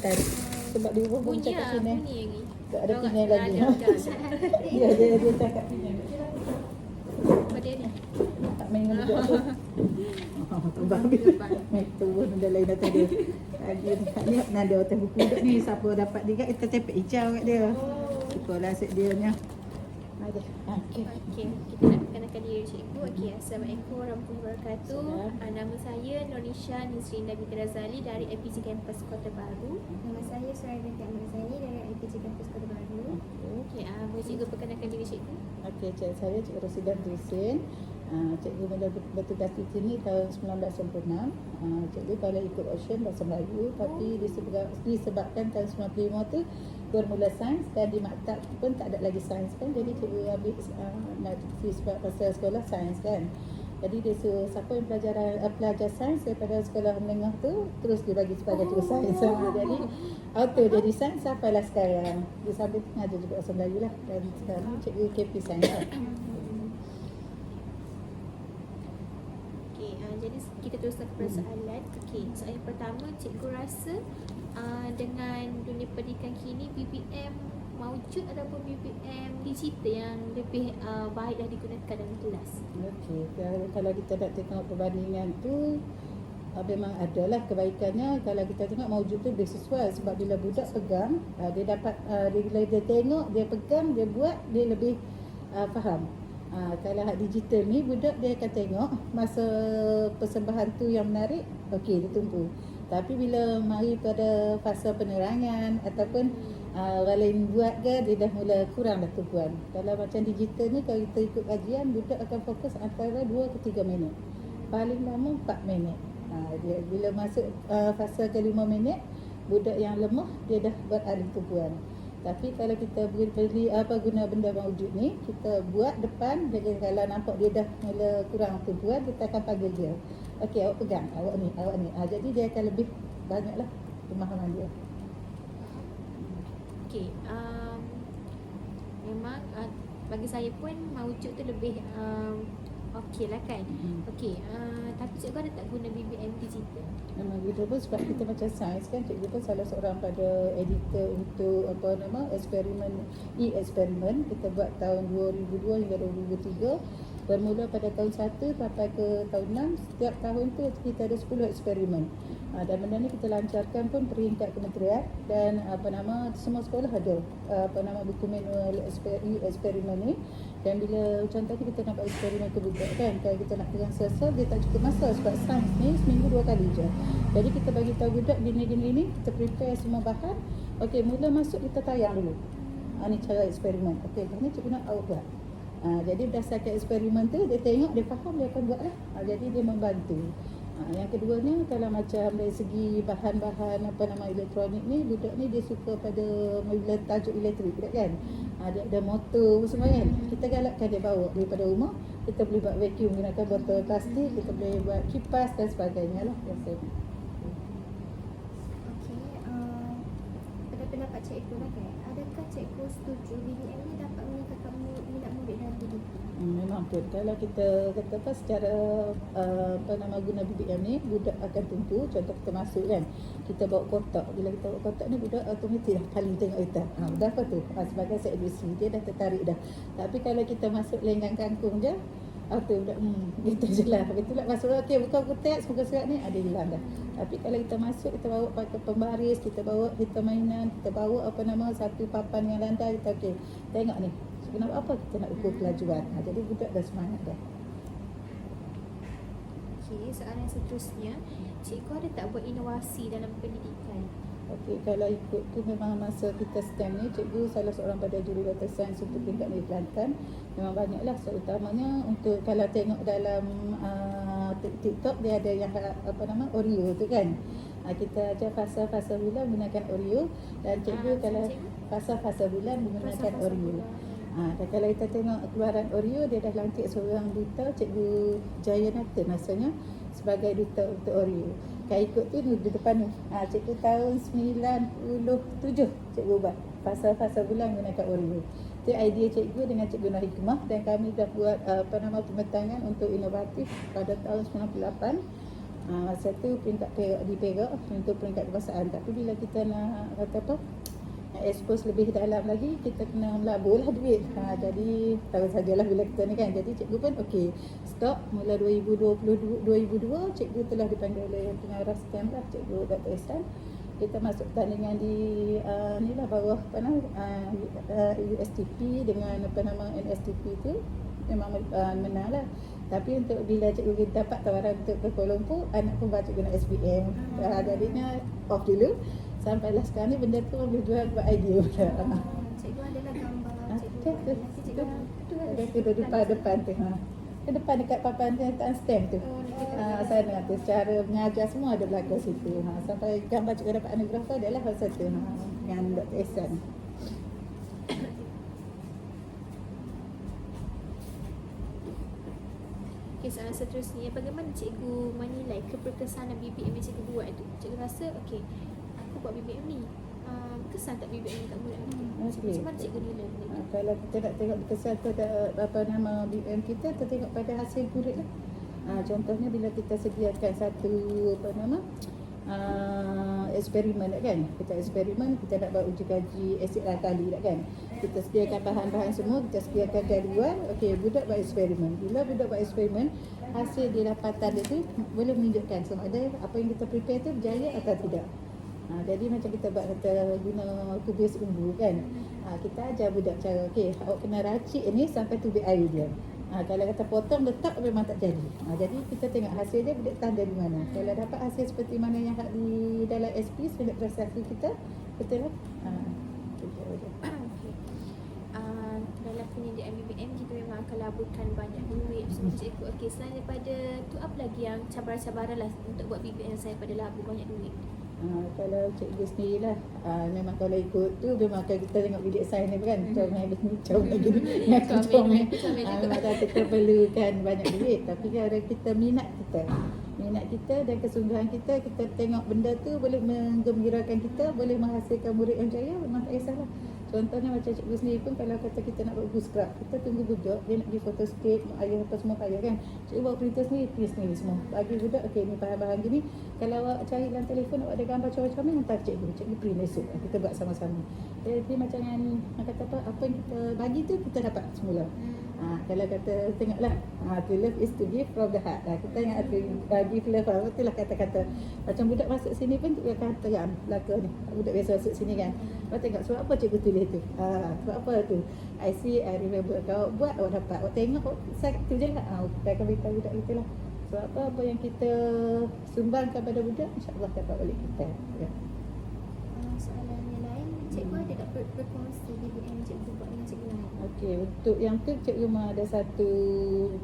makan. Sebab dia pun Bunyi cakap lah, Penang. bunyi lagi. Tak ada Penang lagi. Dia cakap Penang. Apa dia ni? Tak main dengan budak tu. Babi. Itu pun benda lain dah tadi. Lagi ni nada hotel buku budak ni. Siapa dapat dia kat kita cepet hijau kat dia. Itulah asyik dia nya. Ada. Okey. Okey, kita nak perkenalkan diri cikgu. Okey, Assalamualaikum warahmatullahi wabarakatuh. Nama saya Norisha Nisrinda Binti Razali dari LPG Campus Kota Baru. Nama saya Suraya binti Ahmad Zani dari LPG Campus Kota Baru. Okey, boleh cikgu perkenalkan diri cikgu? Okey, saya Cikgu Rosidan Dusin. Cikgu mula bertugas di sini tahun 1996. Cikgu kalau ikut option bahasa Melayu, tapi disebabkan tahun 95 tu bermula sains dan di maktab pun tak ada lagi sains kan. Jadi cikgu ambil nak sebab pasal sekolah sains kan. Jadi dia suruh siapa yang pelajar sains daripada sekolah menengah tu terus dia bagi sebagai cikgu sains. Jadi auto jadi sains sampailah sekarang. Dia sambil mengajar juga bahasa Melayu lah. Dan sekarang cikgu KP sains lah. Jadi kita teruskan kepada soalan. Okey, soalan pertama, cikgu rasa dengan dunia pendidikan kini BBM mawujud ataupun BBM digital yang lebih baiklah digunakan dalam kelas? Okey, kalau kita nak tengok perbandingan tu memang adalah kebaikannya. Kalau kita tengok mawujud tu lebih sesuai sebab bila budak pegang dia dapat bila dia tengok, dia pegang, dia buat, dia lebih faham. Kalau hak digital ni budak dia akan tengok masa persembahan tu yang menarik, okey dia tumpu. Tapi bila mari pada fasa penerangan ataupun orang lain buat ke, dia dah mula kurang dah tumpuan. Kalau macam digital ni kalau kita ikut kajian, budak akan fokus antara 2 ke 3 minit. Paling lama 4 minit. Dia bila masuk fasa ke 5 minit, budak yang lemah dia dah beralih tumpuan. Tapi kalau kita beli guna benda mawujud ni, kita buat depan, jadi kalau nampak dia dah mula kurang tumpuan, kita akan panggil dia. Okey, awak pegang, awak ni. Jadi dia akan lebih banyaklah pemahaman dia. Okey, memang bagi saya pun mawujud tu lebih okey lah kan. Okey, tapi cikgu ada tak guna BBM digital? Memang kita pun sebab kita macam sains kan, cikgu pun salah seorang pada editor untuk eksperimen kita buat tahun 2002 hingga 2003. Bermula pada tahun 1 sampai ke tahun 6, setiap tahun tu kita ada 10 eksperimen. Dan benda ni kita lancarkan pun peringkat kementerian dan semua sekolah ada buku manual eksperimen ni. Dan bila contohnya kita nak buat eksperimen ke budak kan, kalau kita nak pegang sel-sel dia tak cukup masa sebab sains ni seminggu 2 kali je. Jadi kita bagi tahu budak gini, kita prepare semua bahan. Okey, mula masuk kita tayang dulu. Ni cara eksperimen. Okey, ni cikgu nak awak buat. Jadi berdasarkan eksperimen tu dia tengok, dia faham, dia akan buat lah. Jadi dia membantu. Yang keduanya kalau macam dari segi bahan-bahan elektronik ni, budak ni dia suka pada tajuk elektrik kan. Dia ada motor semua kan. Kita galakkan dia bawa daripada rumah. Kita boleh buat vacuum gunakan botol plastik, kita boleh buat kipas dan sebagainya lah. Okey, pada pendapat cikgu lah kan, adakah cikgu setuju BBM ni dapat meningkatkan minat murid dalam pendidikan? Memang betul. Kalau kita kata secara guna BBM ni, budak akan tumpu. Contoh kita masuk kan, kita bawa kotak. Bila kita bawa kotak ni, budak automatik dah paling tengok kita. Dah apa tu? Sebagai seedisi, dia dah tertarik dah. Tapi kalau kita masuk lenggang kangkung je, auto budak gitu je lah. Betul lah masuk, okey buka teks, buka surat ni, ada hilang dah. Tapi kalau kita masuk, kita bawa pakai pembaris, kita bawa kita mainan, kita bawa satu papan yang landai, kita okey, tengok ni. Kenapa apa kita nak ukur kelajuan? Jadi budak dah semangat dah. Okey, soalan seterusnya, cikgu ada tak buat inovasi dalam pendidikan? Okey, kalau ikut tu memang masa kita STEM ni, cikgu salah seorang pada jurudata sains untuk tingkat negeri Kelantan. Memang banyaklah, terutamanya untuk kalau tengok dalam TikTok dia ada yang Oreo tu kan. Kita ajar fasa-fasa bulan menggunakan Oreo dan cikgu kalau fasa-fasa bulan menggunakan Oreo. Dan kalau kita tengok keluaran Oreo, dia dah lantik seorang duta, Cikgu Jaya Nathan rasanya, sebagai duta untuk Oreo. Kalau ikut tu di depan ni, cikgu tahun 97 cikgu buat fasa-fasa bulan menggunakan Oreo. Itu idea cikgu dengan Cikgu Nur Hikmah, dan kami dah buat pemetangan untuk inovatif pada tahun 98. Masa tu peringkat di Perak untuk peringkat kebangsaan. Tapi bila kita nak kata apa, nak expose lebih dalam lagi, kita kena melabur lah duit. Jadi tahu sajalah bila kita ni kan. Jadi cikgu pun okey, stop mula 2022 cikgu telah dipanggil oleh pengarah STEM lah, cikgu Dr. Ihsan. Kita masuk tandingan di ni lah bawah apa nama USTP dengan apa nama NSTP tu memang menang lah. Tapi untuk bila cikgu dapat tawaran untuk ke Kuala Lumpur, anak pun baca guna SPM. Jadinya off dulu. Sampailah sekarang ni benda tu boleh jual buat idea pula. Cikgu adalah gambar cikgu. Tu, Nanti cikgu ada tu depan tu. Ke depan dekat papan kenyataan STEM tu. Sana tu secara mengajar semua ada belakang situ. Sampai gambar cikgu dapat anugerah tu adalah masa tu dengan Dr. Ihsan. Okay, soalan seterusnya, bagaimana cikgu menilai keberkesanan BBM yang cikgu buat tu? Cikgu rasa, okay, aku buat BBM ni, kesan tak BBM ni kat murid aku? Macam mana cikgu nilai benda tu? Kalau kita nak tengok kesan tu apa nama BBM kita, kita tengok pada hasil murid lah. Contohnya bila kita sediakan satu apa nama eksperimen kan, kita eksperimen, kita nak buat uji kaji asid alkali kan, kita sediakan bahan-bahan semua, kita sediakan jadual. Okey, budak buat eksperimen. Bila budak buat eksperimen, hasil dia dapatan dia tu boleh menunjukkan sama ada apa yang kita prepare tu berjaya atau tidak. Jadi macam kita buat kata guna kubis umbu kan, kita ajar budak cara, okey, awak kena racik ni sampai tubik air dia. Kalau kata potong letak memang tak jadi. Jadi kita tengok hasil dia budak tahan dari mana. Kalau dapat hasil seperti mana yang di dalam SP standard prestasi kita, betul lah. Okay. Dalam penyediaan BBM kita memang akan laburkan banyak duit semua cikgu. Okey, selain daripada tu apa lagi yang cabaran-cabaran lah untuk buat BBM saya pada labur banyak duit? Kalau cikgu sendirilah, memang kalau ikut tu memang akan kita tengok bilik sains ni kan, comel gini, ngaku comel. Memang kita perlukan banyak duit. Tapi kalau kita minat kita dan kesungguhan kita tengok benda tu boleh menggembirakan kita, boleh menghasilkan murid yang jaya, memang tak kisahlah. Contohnya macam cikgu sendiri pun kalau kata kita nak buat buku scrap, kita tunggu budak, dia nak pergi photostate, mak ayah apa semua payah kan. Cikgu buat printer sendiri semua. Bagi budak, okey ni bahan-bahan gini. Kalau awak cari dalam telefon, awak ada gambar comel-comel, hantar cikgu print esok. Kita buat sama-sama. Jadi macam yang kata apa yang kita bagi tu kita dapat semula. Kalau kata tengoklah, to love is to give from the heart. Kita ingat give love, betul lah kata-kata. Macam budak masuk sini pun dia kata kan, belakang ni. Budak biasa masuk sini kan. Awak tengok sebab apa cikgu tulis tu. Sebab apa tu. I see, I remember. Kalau buat awak dapat. Awak tengok, saya tu je lah. Kita akan beritahu budak kita lah. Sebab apa yang kita sumbangkan pada budak, insyaAllah dapat balik kita. Ya. Soalan yang lain, cikgu ada tak berkongsi BBM cikgu buat dengan cikgu lain? Okey, untuk yang tu cikgu memang ada satu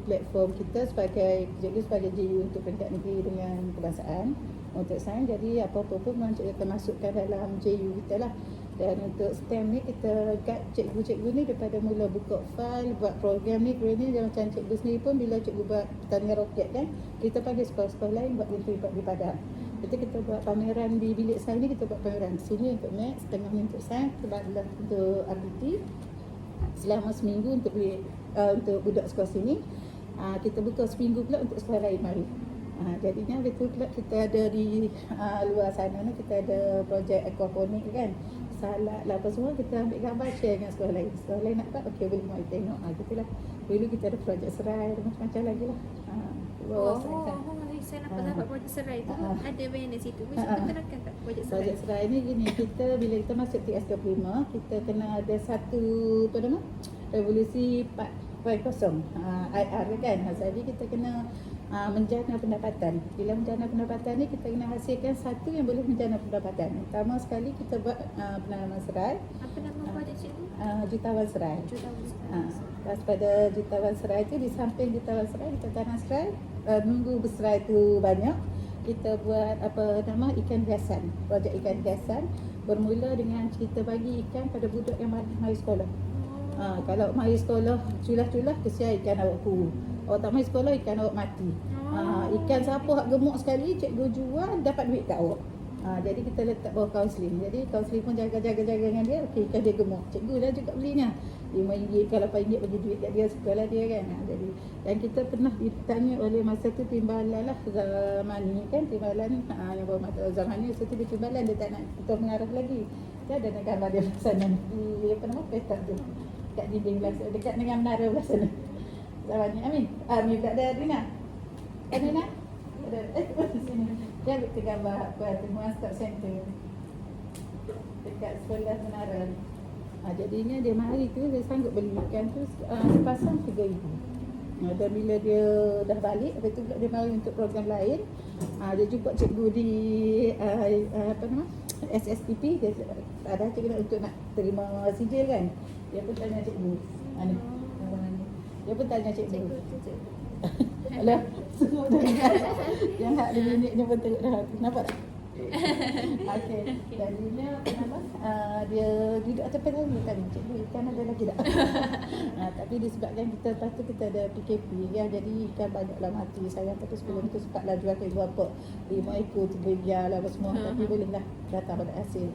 platform kita sebagai cikgu sebagai JU untuk peringkat negeri dengan kebangsaan untuk sains. Jadi apa-apa pun memang cikgu akan masukkan dalam JU kita lah. Dan untuk STEM ni kita guide cikgu-cikgu ni daripada mula buka file, buat program ni dan macam cikgu sendiri pun bila cikgu buat pertandingan roket kan, kita panggil sekolah-sekolah lain buat interview di Padang. Jadi kita buat pameran di bilik sains ni, kita buat pameran sini untuk maths, setengah ni untuk sains, sebelah untuk RBT. Selama seminggu untuk budak sekolah sini. Kita buka seminggu pula untuk sekolah lain mari. Jadinya betul pula kita ada di luar sana ni, kita ada projek aquaponik kan, salad lah apa semua, kita ambil gambar share dengan sekolah lain. Sekolah lain nak tak? Okey, boleh mari tengok. Gitulah. Dulu kita ada projek serai dan macam-macam lagi lah. Saya nampak projek serai tu ada banyak di situ. Macam terangkan tak projek serai? Projek serai ni gini, kita bila kita masuk TS25, kita kena ada satu apa nama? Revolusi 4.0 IR kan. Jadi kita kena menjana pendapatan. Bila menjana pendapatan ni kita kena hasilkan satu yang boleh menjana pendapatan. Pertama sekali kita buat penanaman serai. Apa nama projek cikgu? Jutawan serai. Jutawan serai. Lepas pada jutawan serai tu, di samping jutawan serai kita tanam serai, nunggu berserai tu banyak, kita buat apa nama ikan hiasan. Projek ikan hiasan bermula dengan kita bagi ikan pada budak yang mari sekolah. Kalau mari sekolah culah-culah, kesian ikan awak kuru. Awak tak mari sekolah, ikan awak mati. Ikan siapa hak gemuk sekali, cikgu jual, dapat duit kat awak. Jadi kita letak bawah kaunseling. Jadi kaunseling pun jaga dengan dia. Okey, kan dia gemuk. Cikgu dah juga belinya. RM5 ke RM8 bagi duit kat dia, sekolah dia kan. Jadi dan kita pernah ditanya oleh masa tu timbalan lah Zamani kan, timbalan yang bawa mata Zamani masa tu dia timbalan, dia tak nak ketua pengarah lagi. Dia ada nak gambar dia belah sana di apa nama petak tu. Kat dinding belah dekat dengan menara belah sana. Zamani Amin. Amin tak ada Rina. Rina? Ada di sini. Dia ambil ke gambar pertemuan Start Center dekat sebelah menara. Jadinya dia mari tu dia sanggup beli ikan tu sepasang RM3,000. Dan bila dia dah balik, lepas tu pula dia mari untuk program lain. Dia jumpa cikgu di apa nama SSTP. Dia ada cikgu untuk nak terima sijil kan. Dia pun tanya cikgu. Dia pun tanya cikgu. Alah, semua dah yang hak di minitnya pun teruk dah. Nampak tak? Okey. Jadinya apa nama? Dia duduk atas pedal dia tanya, cikgu ikan ada lagi tak? Tapi disebabkan kita lepas tu kita ada PKP ya, jadi ikan banyaklah mati. Sayang tapi sebelum tu sempatlah jual ke berapa 5 ekor 3 biar lah apa semua. Tapi bolehlah datang pada hasil.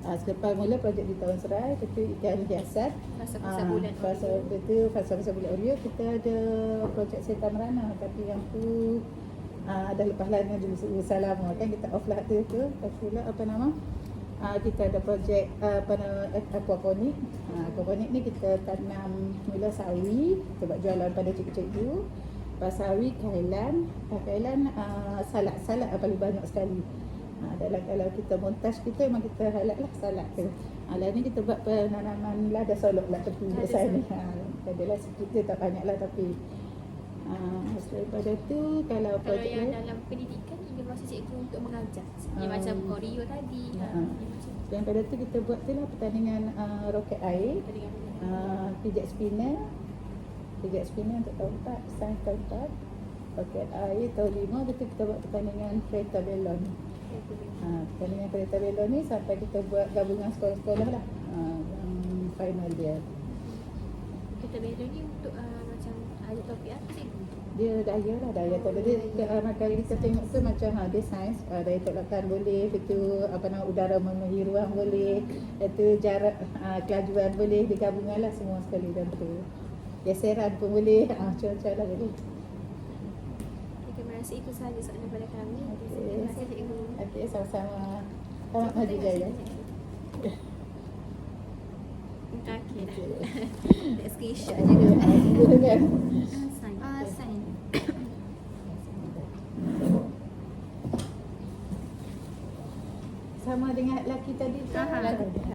Selepas mula projek di Taman Serai, kita ikan hiasan. Fasa bulan Fasa bulan Oreo, kita ada projek Serta Merana. Tapi yang tu dah lepas lah dengan usaha lama kan, kita off lah tu. Lepas pula apa nama, kita ada projek aquaponik. Aquaponik ni kita tanam mula sawi, kita buat jualan pada cikgu-cikgu. Lepas sawi, kailan salak yang paling banyak sekali. Dalam kalau kita montaj kita memang kita halal lah salak tu. Lah ni kita buat penanaman lada solok lah tepi besar ni. Adalah sikit je, tak banyak lah tapi daripada tu kalau projek yang dalam pendidikan ini masa cikgu untuk mengajar. Dia macam Oreo tadi. Dan pada tu kita buat tu lah pertandingan roket air, pijak spinner untuk tahun 4, sains tahun 4, roket air tahun 5. Betul kita buat pertandingan kereta belon. Pertandingan kereta belon ni sampai kita buat gabungan sekolah-sekolah lah, yang final dia. Kereta belon ni untuk macam ada topik apa cikgu? Dia daya tadi dia kalau kita tengok tu macam dia sains, daya tolakan boleh, itu apa nama udara memenuhi ruang boleh, itu jarak kelajuan boleh, digabungkan lah semua sekali dalam tu. Geseran pun boleh, cuaca lah jadi. Terima kasih, itu sahaja soalan daripada kami. Terima kasih cikgu. Okey, sama-sama. Selamat Haji Jaya. Okey dah. Let's screenshot je. Kan?